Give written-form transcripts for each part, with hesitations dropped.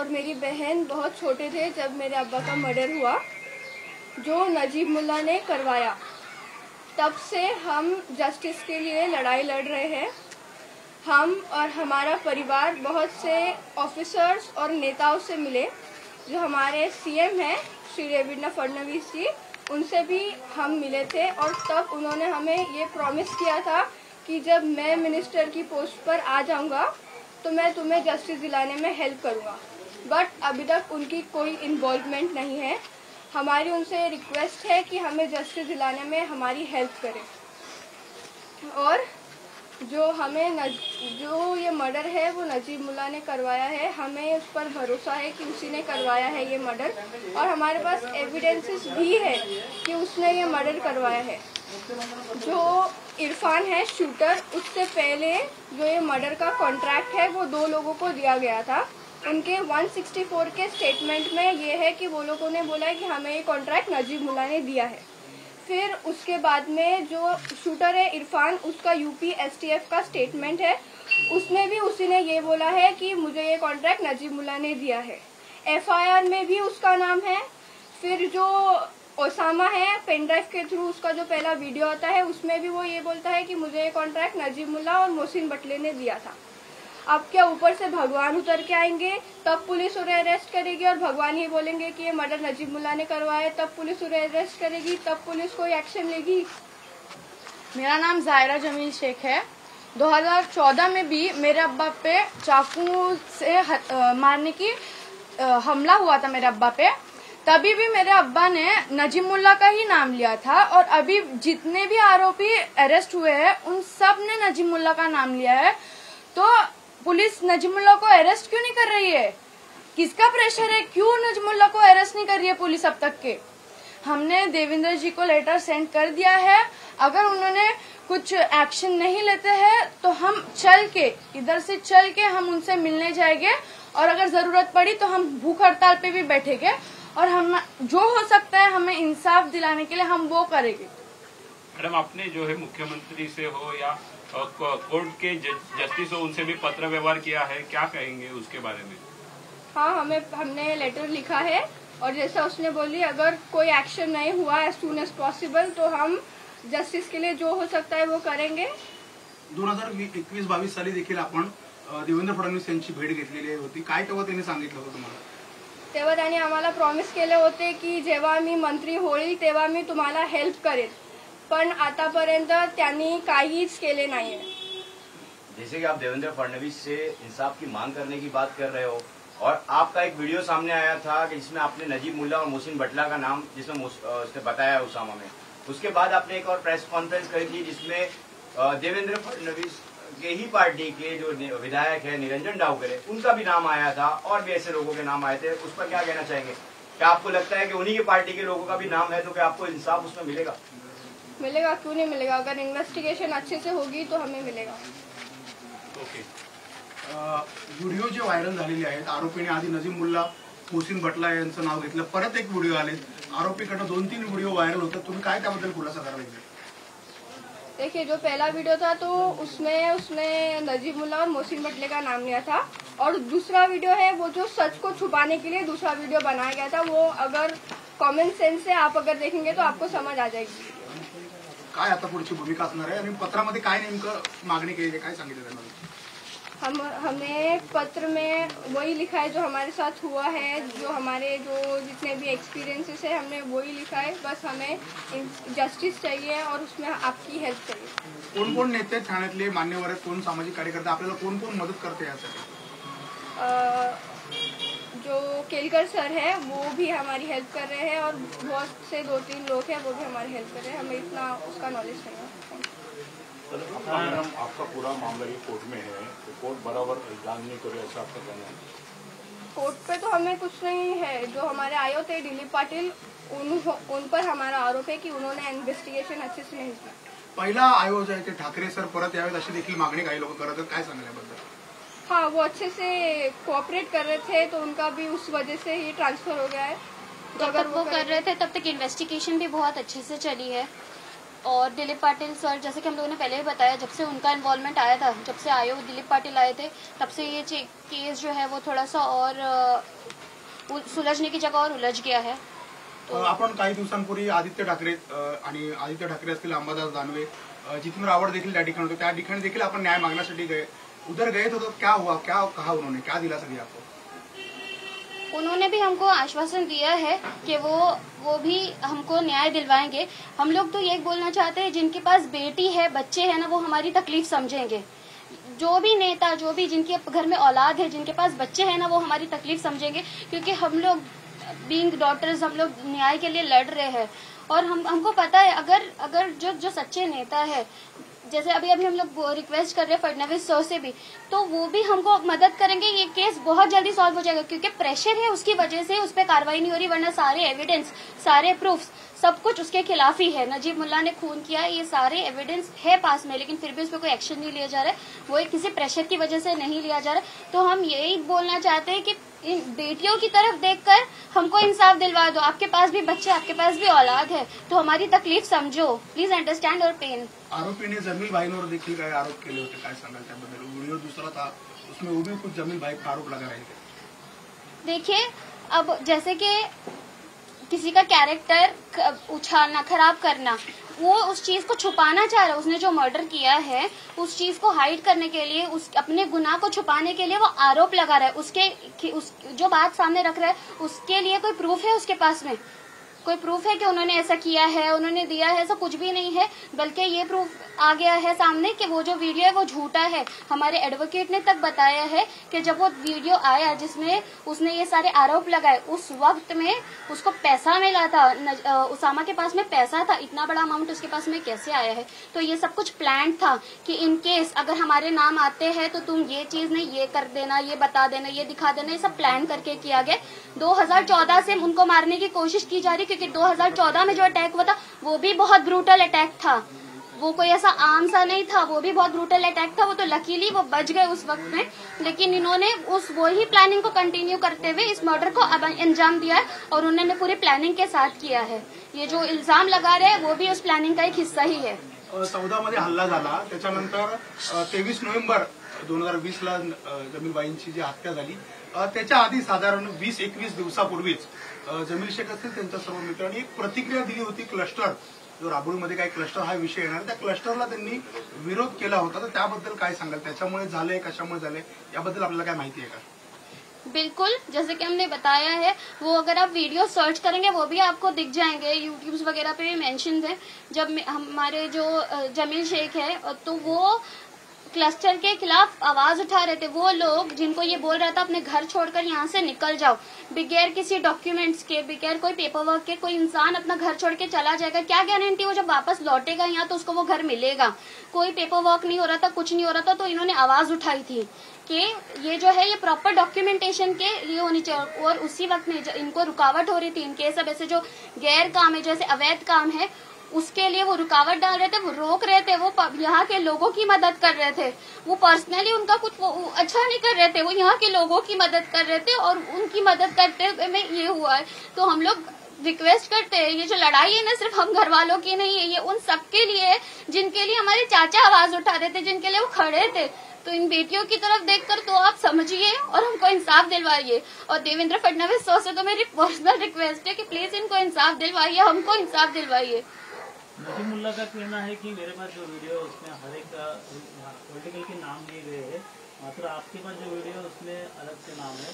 और मेरी बहन बहुत छोटे थे जब मेरे अब्बा का मर्डर हुआ, जो नजीब मुल्ला ने करवाया। तब से हम जस्टिस के लिए लड़ाई लड़ रहे हैं। हम और हमारा परिवार बहुत से ऑफिसर्स और नेताओं से मिले, जो हमारे सीएम हैं श्री देवेंद्र फडणवीस जी, उनसे भी हम मिले थे। और तब उन्होंने हमें ये प्रॉमिस किया था कि जब मैं मिनिस्टर की पोस्ट पर आ जाऊंगा तो मैं तुम्हें जस्टिस दिलाने में हेल्प करूंगा। बट अभी तक उनकी कोई इन्वॉल्वमेंट नहीं है। हमारी उनसे रिक्वेस्ट है कि हमें जस्टिस दिलाने में हमारी हेल्प करें। और जो ये मर्डर है वो नजीब मुल्ला ने करवाया है। हमें उस पर भरोसा है कि उसी ने करवाया है ये मर्डर, और हमारे पास एविडेंसेस भी है कि उसने ये मर्डर करवाया है। जो इरफान है शूटर, उससे पहले जो ये मर्डर का कॉन्ट्रैक्ट है वो 2 लोगों को दिया गया था। उनके 164 के स्टेटमेंट में ये है कि वो लोगों ने बोला है कि हमें ये कॉन्ट्रैक्ट नजीब मुल्ला ने दिया है। फिर उसके बाद में जो शूटर है इरफान, उसका यूपी एसटीएफ का स्टेटमेंट है, उसमें भी उसी ने ये बोला है कि मुझे ये कॉन्ट्रैक्ट नजीब मुल्ला ने दिया है। एफआईआर में भी उसका नाम है। फिर जो ओसामा है, पेन ड्राइव के थ्रू उसका जो पहला वीडियो आता है उसमें भी वो ये बोलता है कि मुझे ये कॉन्ट्रैक्ट नजीब मुल्ला और मोहसिन बटले ने दिया था। अब क्या ऊपर से भगवान उतर के आएंगे तब पुलिस उन्हें अरेस्ट करेगी, और भगवान ही बोलेंगे कि ये मर्डर नजीब मुल्ला ने करवाया, तब पुलिस उन्हें अरेस्ट करेगी, तब पुलिस कोई एक्शन लेगी। मेरा नाम जायरा जमील शेख है। 2014 में भी मेरे अब्बा पे चाकू से मारने की हमला हुआ था मेरे अब्बा पे। तभी भी मेरे अब्बा ने नजीब मुल्ला का ही नाम लिया था, और अभी जितने भी आरोपी अरेस्ट हुए हैं उन सब ने नजीब मुल्ला का नाम लिया है। तो पुलिस नजीब मुल्ला को अरेस्ट क्यों नहीं कर रही है? किसका प्रेशर है? क्यों नजीब मुल्ला को अरेस्ट नहीं कर रही है पुलिस अब तक के? हमने देवेंद्र जी को लेटर सेंड कर दिया है। अगर उन्होंने कुछ एक्शन नहीं लेते हैं तो हम इधर से चल के हम उनसे मिलने जाएंगे, और अगर जरूरत पड़ी तो हम भूख हड़ताल पे भी बैठेंगे, और हम जो हो सकता है हमें इंसाफ दिलाने के लिए हम वो करेंगे। मैडम, आपने जो है मुख्यमंत्री से हो या कोर्ट के जस्टिस हो, उनसे भी पत्र व्यवहार किया है, क्या कहेंगे उसके बारे में? हाँ, हमने लेटर लिखा है, और जैसा उसने बोली अगर कोई एक्शन नहीं हुआ एज सून एज पॉसिबल तो हम जस्टिस के लिए जो हो सकता है वो करेंगे। 2021-22 साली देखील आपण देवेंद्र फडणवीस यांची भेट घेतलेली होती, काय तेव्हा त्यांनी सांगितलं होतं तुम्हाला? तेव्हा त्यांनी आम्हाला प्रॉमिस केले होते की जेव्हा मी मंत्री होईल तेव्हा मी तुम्हाला हेल्प करेल, पण आतापर्यंत त्यांनी काहीच केले नाहीये। जैसे कि आप देवेंद्र फडणवीस से इंसाफ की मांग करने की बात कर रहे हो, और आपका एक वीडियो सामने आया था कि जिसमें आपने नजीब मुल्ला और मोहसिन बटला का नाम जिसमें उसने बताया उसामा में, उसके बाद आपने एक और प्रेस कॉन्फ्रेंस करी थी जिसमें देवेंद्र फडणवीस के ही पार्टी के जो विधायक है निरंजन डावकरे, उनका भी नाम आया था, और भी ऐसे लोगों के नाम आए थे। उस पर क्या कहना चाहेंगे? क्या आपको लगता है कि उन्हीं की पार्टी के लोगों का भी नाम है तो क्या आपको इंसाफ उसमें मिलेगा? मिलेगा, क्यों नहीं मिलेगा। अगर इन्वेस्टिगेशन अच्छे से होगी तो हमें मिलेगा। ओके। व्हिडिओ जे व्हायरल झालेले आहेत, आरोपीने आधी नजीब मुल्ला, मोहसिन बटला यांचं नाव घेतलं, परत एक व्हिडिओ आले, आरोपीकडे 2-3 व्हिडिओ व्हायरल होतात, तुम्ही काय त्याबद्दल खुलासा कराल? देखिए, जो पहला वीडियो था तो उसमें उसने नजीब मुल्ला और मोहसिन बटले का नाम लिया था, और दूसरा वीडियो है वो जो सच को छुपाने के लिए दूसरा वीडियो बनाया गया था। वो अगर कॉमन सेंस से आप अगर देखेंगे तो आपको समझ आ जाएगी। काय आता पुढची भूमिका असणार आहे, आणि पत्रामध्ये काय नेमकं मागणी केली, काय सांगितलं त्यांना? हमने पत्र में वही लिखा है जो हमारे साथ हुआ है, जो हमारे जो जितने भी एक्सपीरियंसेस है हमने वही लिखा है। बस हमें जस्टिस चाहिए और उसमें आपकी हेल्प चाहिए। कोण कोण नेते ठाण्यातले मान्यवर आहेत, कोण सामाजिक कार्यकर्ते, आपल्याला कोण कोण मदत करते यासाठी? जो केलकर सर है वो भी हमारी हेल्प कर रहे हैं, और बहुत से 2-3 लोग हैं वो भी हमारी हेल्प कर रहे हैं। हमें इतना उसका नॉलेज नहीं है। मैडम, आपका पूरा मामला ये कोर्ट में है, तो कोर्ट बराबर जांच नहीं करे, ऐसा आपका कहना है? कोर्ट पे तो हमें कुछ नहीं है। जो हमारे आयोग थे दिलीप पाटिल, उन पर हमारा आरोप है कि उन्होंने इन्वेस्टिगेशन अच्छे से नहीं किया। पहिला आयोग जो आहे ते ठाकरे सर परत यावेत अशी देखील मागणी काही लोक करत आहेत, काय सांगाल याबद्दल? हाँ, वो अच्छे से कोऑपरेट कर रहे थे तो उनका भी उस वजह से ही ट्रांसफर हो गया है। तो अगर वो कर रहे थे तब तक इन्वेस्टिगेशन भी बहुत अच्छे से चली है। और दिलीप पाटिल सर, जैसे कि हम लोगों ने पहले भी बताया, जब से उनका इन्वॉल्वमेंट आया था, जब से आयोग दिलीप पाटिल आए थे, तब से ये केस जो है वो थोड़ा सा और सुलझने की जगह और उलझ गया है. आपण काही दिवसांपूर्वी आदित्य ठाकरे आणि आदित्य ठाकरे असतील, अंबादास दानवे, जितेंद्र आव्हाड देखील त्या ठिकाणी होते. त्या ठिकाणी देखील आपण न्याय मागण्यासाठी गए, उधर गए तो क्या हुआ, क्या कहा उन्होंने, क्या दिलासा दिया आपको? उन्होंने भी हमको आश्वासन दिया है कि वो भी हमको न्याय दिलवाएंगे. हम लोग तो ये बोलना चाहते हैं, जिनके पास बेटी है, बच्चे हैं ना, वो हमारी तकलीफ समझेंगे. जो भी नेता, जो भी जिनके घर में औलाद है, जिनके पास बच्चे हैं ना, वो हमारी तकलीफ समझेंगे. क्योंकि हम लोग बीइंग डॉटर्स, हम लोग न्याय के लिए लड़ रहे हैं. और हमको पता है, अगर जो सच्चे नेता है, जैसे अभी हम लोग रिक्वेस्ट कर रहे हैं फडणवीस सर से भी, तो वो भी हमको मदद करेंगे. ये केस बहुत जल्दी सॉल्व हो जाएगा, क्योंकि प्रेशर है, उसकी वजह से उस पर कार्रवाई नहीं हो रही. वरना सारे एविडेंस, सारे प्रूफ्स, सब कुछ उसके खिलाफ ही है. नजीब मुल्ला ने खून किया, ये सारे एविडेंस है पास में, लेकिन फिर भी उस पर कोई एक्शन नहीं लिया जा रहा है. वो किसी प्रेशर की वजह से नहीं लिया जा रहा है. तो हम यही बोलना चाहते हैं कि इन बेटियों की तरफ देखकर हमको इंसाफ दिलवा दो. आपके पास भी बच्चे, आपके पास भी औलाद है, तो हमारी तकलीफ समझो. Please understand our pain. आरोपीने जमील भाईंवर देखील काही आरोप केले होते, काय सांगाल त्याबद्दल? व्हिडिओ दूसरा था, उसमें वो भी कुछ जमील भाई पर आरोप लगा रहे थे. देखिए, अब जैसे कि किसी का कैरेक्टर उछालना, खराब करना, वो उस चीज को छुपाना चाह रहा है. उसने जो मर्डर किया है, उस चीज को हाइड करने के लिए, उस अपने गुनाह को छुपाने के लिए वो आरोप लगा रहा है. जो बात सामने रख रहा है, उसके लिए कोई प्रूफ है उसके पास में? कोई प्रूफ है कि उन्होंने ऐसा किया है, उन्होंने दिया है? ऐसा कुछ भी नहीं है. बल्कि ये प्रूफ आ गया है सामने कि वो जो वीडियो है वो झूठा है. हमारे एडवोकेट ने तक बताया है कि जब वो वीडियो आया जिसमें उसने ये सारे आरोप लगाए, उस वक्त में उसको पैसा मिला था, उसामा के पास में पैसा था. इतना बड़ा अमाउंट उसके पास में कैसे आया है? तो ये सब कुछ प्लान था कि इन केस अगर हमारे नाम आते हैं तो तुम ये चीज नहीं, ये कर देना, ये बता देना, ये दिखा देना. ये सब प्लान करके किया गया. 2014 से उनको मारने की कोशिश की जा रही, क्योंकि 2014 में जो अटैक हुआ था वो भी बहुत ब्रूटल अटैक था. वो कोई ऐसा आम सा नहीं था, वो भी बहुत ब्रूटल अटैक था. वो तो लकीली वो बच गए उस वक्त में, लेकिन इन्होंने वही प्लानिंग को कंटिन्यू करते हुए इस मर्डर को अंजाम दिया है. और उन्होंने पूरी प्लानिंग के साथ किया है. ये जो इल्जाम लगा रहे हैं वो भी उस प्लानिंग का एक हिस्सा ही है. 14 मध्ये हल्ला झाला, त्याच्यानंतर 23 नोव्हेंबर 2020 ला जमीलबाईंची जी हत्या झाली, त्याच्या आधी साधारण 20-21 दिवसापूर्वीच जमील शेख असतील, त्यांच्या सर्व मित्रांनी एक प्रतिक्रिया दिली होती. क्लस्टर, जो राबोळीमध्ये काही क्लस्टर हा विषय येणार, त्या क्लस्टरला त्यांनी विरोध केला होता. तर त्याबद्दल काय सांगाल? त्याच्यामुळे झालंय, कशामुळे झालंय, याबद्दल आपल्याला काय माहिती आहे का? बिल्कुल, जैसे कि हमने बताया है, वो अगर आप वीडियो सर्च करेंगे वो भी आपको दिख जाएंगे. यूट्यूब वगैरह पे भी मेंशन है. जब हमारे जो जमील शेख है, तो वो क्लस्टर के खिलाफ आवाज उठा रहे थे. वो लोग जिनको ये बोल रहा था अपने घर छोड़कर यहाँ से निकल जाओ, बगैर किसी डॉक्यूमेंट्स के, बगैर कोई पेपर वर्क के, कोई इंसान अपना घर छोड़ के चला जाएगा. क्या गारंटी वो जब वापस लौटेगा यहाँ तो उसको वो घर मिलेगा? कोई पेपर वर्क नहीं हो रहा था, कुछ नहीं हो रहा था. तो इन्होंने आवाज उठाई थी कि ये जो है ये प्रॉपर डॉक्यूमेंटेशन के लिए होनी चाहिए. और उसी वक्त में इनको रुकावट हो रही थी. इनके सब ऐसे जो गैर काम है, जैसे अवैध काम है, उसके लिए वो रुकावट डाल रहे थे, वो रोक रहे थे. वो यहाँ के लोगों की मदद कर रहे थे. वो पर्सनली उनका कुछ अच्छा नहीं कर रहे थे, वो यहाँ के लोगों की मदद कर रहे थे. और उनकी मदद करते में ये हुआ है. तो हम लोग रिक्वेस्ट करते हैं, ये जो लड़ाई है ना, सिर्फ हम घर वालों की नहीं है, ये उन सबके लिए है जिनके लिए हमारे चाचा आवाज उठा रहे थे, जिनके लिए वो खड़े थे. तो इन बेटियों की तरफ देखकर तो आप समझिए और हमको इंसाफ दिलवाइए. और देवेंद्र फडणवीस सर से तो मेरी पर्सनल रिक्वेस्ट है कि प्लीज इनको इंसाफ दिलवाइए, हमको इंसाफ दिलवाइए. नजीब मुल्ला का कहना है कि मेरे पास जो वीडियो है उसमें हर एक पॉलिटिकल के नाम दिए गए हैं, मात्र आपके पास जो वीडियो है उसमें अलग से नाम है.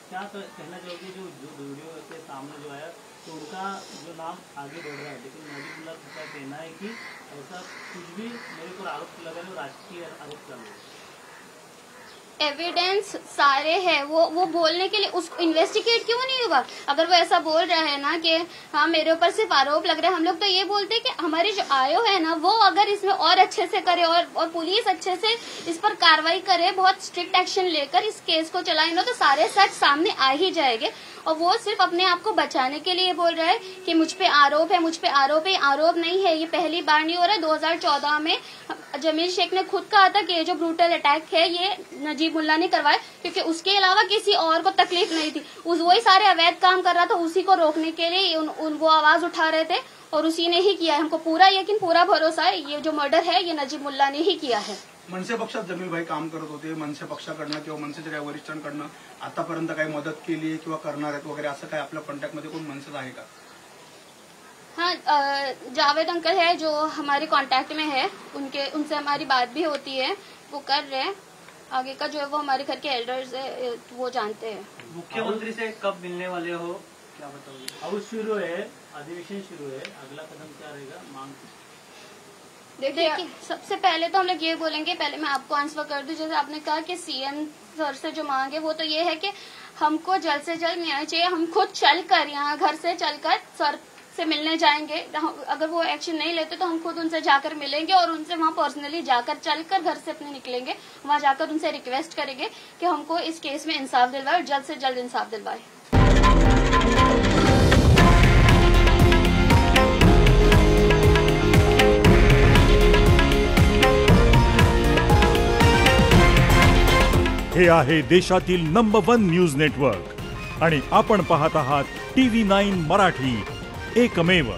क्या कहना चाहोगे जो वीडियो के सामने जो आया, तो उनका जो नाम आगे बढ़ रहा है, लेकिन नजीब मुल्ला का कहना है कि ऐसा कुछ भी मेरे ऊपर आरोप लगा रहे, राजकीय आरोप लगा रहे. एविडेंस सारे हैं, वो बोलने के लिए उसको इन्वेस्टिगेट क्यों नहीं हुआ? अगर वो ऐसा बोल रहा है ना कि हाँ मेरे ऊपर सिर्फ आरोप लग रहा है, हम लोग तो ये बोलते हैं कि हमारी जो आयोग है ना, वो अगर इसमें और अच्छे से करे और पुलिस अच्छे से इस पर कार्रवाई करे, बहुत स्ट्रिक्ट एक्शन लेकर इस केस को चलाए ना, तो सारे सच सामने आ ही जाएंगे. और वो सिर्फ अपने आप को बचाने के लिए बोल रहा है कि मुझ पे आरोप है, मुझ पे आरोप है. आरोप नहीं है, ये पहली बार नहीं हो रहा है. 2014 में जमील शेख ने खुद कहा था कि ये जो ब्रूटल अटैक है ये नजीब मुल्ला ने करवाया, क्योंकि उसके अलावा किसी और को तकलीफ नहीं थी. वही सारे अवैध काम कर रहा था, उसी को रोकने के लिए वो आवाज उठा रहे थे. और उसी ने ही किया है। हमको पूरा यकीन, पूरा भरोसा है, ये जो मर्डर है ये नजीब मुल्ला ने ही किया है। मनसे पक्षात जमीलभाई काम करत होते, मनसे पक्षाकडनं किंवा मनसेच्या काही वरिष्ठांकडनं आतापर्यंत काही मदत केली किंवा करणार आहेत वगैरे असं काय आपल्या कॉन्टॅक्टमध्ये कोण मनसेच आहे का? हाँ, जावेद अंकल है जो हमारे कांटेक्ट में है, उनसे हमारी बात भी होती है, वो कर रहे हैं। आगे का जो है वो हमारे घर के एल्डर्स है, वो जानते हैं। मुख्यमंत्री से कब मिलने वाले हो, क्या बताओगे? अब शुरू है, अधिवेशन शुरू है, अगला कदम क्या रहेगा, मांग? देखिए, सबसे पहले तो हम लोग ये बोलेंगे, पहले मैं आपको आंसर कर दूं, जैसे आपने कहा कि सीएम सर से जो मांग है वो तो ये है कि हमको जल्द से जल्द न्याय चाहिए। हम खुद चलकर, यहाँ घर से चलकर सर से मिलने जाएंगे। अगर वो एक्शन नहीं लेते तो हम खुद उनसे जाकर मिलेंगे और उनसे वहाँ पर्सनली जाकर, चलकर घर से अपने निकलेंगे, वहाँ जाकर उनसे रिक्वेस्ट करेंगे कि हमको इस केस में इंसाफ दिलवाए और जल्द से जल्द इंसाफ दिलवाए। हे आहे देशातील नंबर 1 न्यूज नेटवर्क आणि आपण पाहत आहात TV9 मराठी, एकमेव।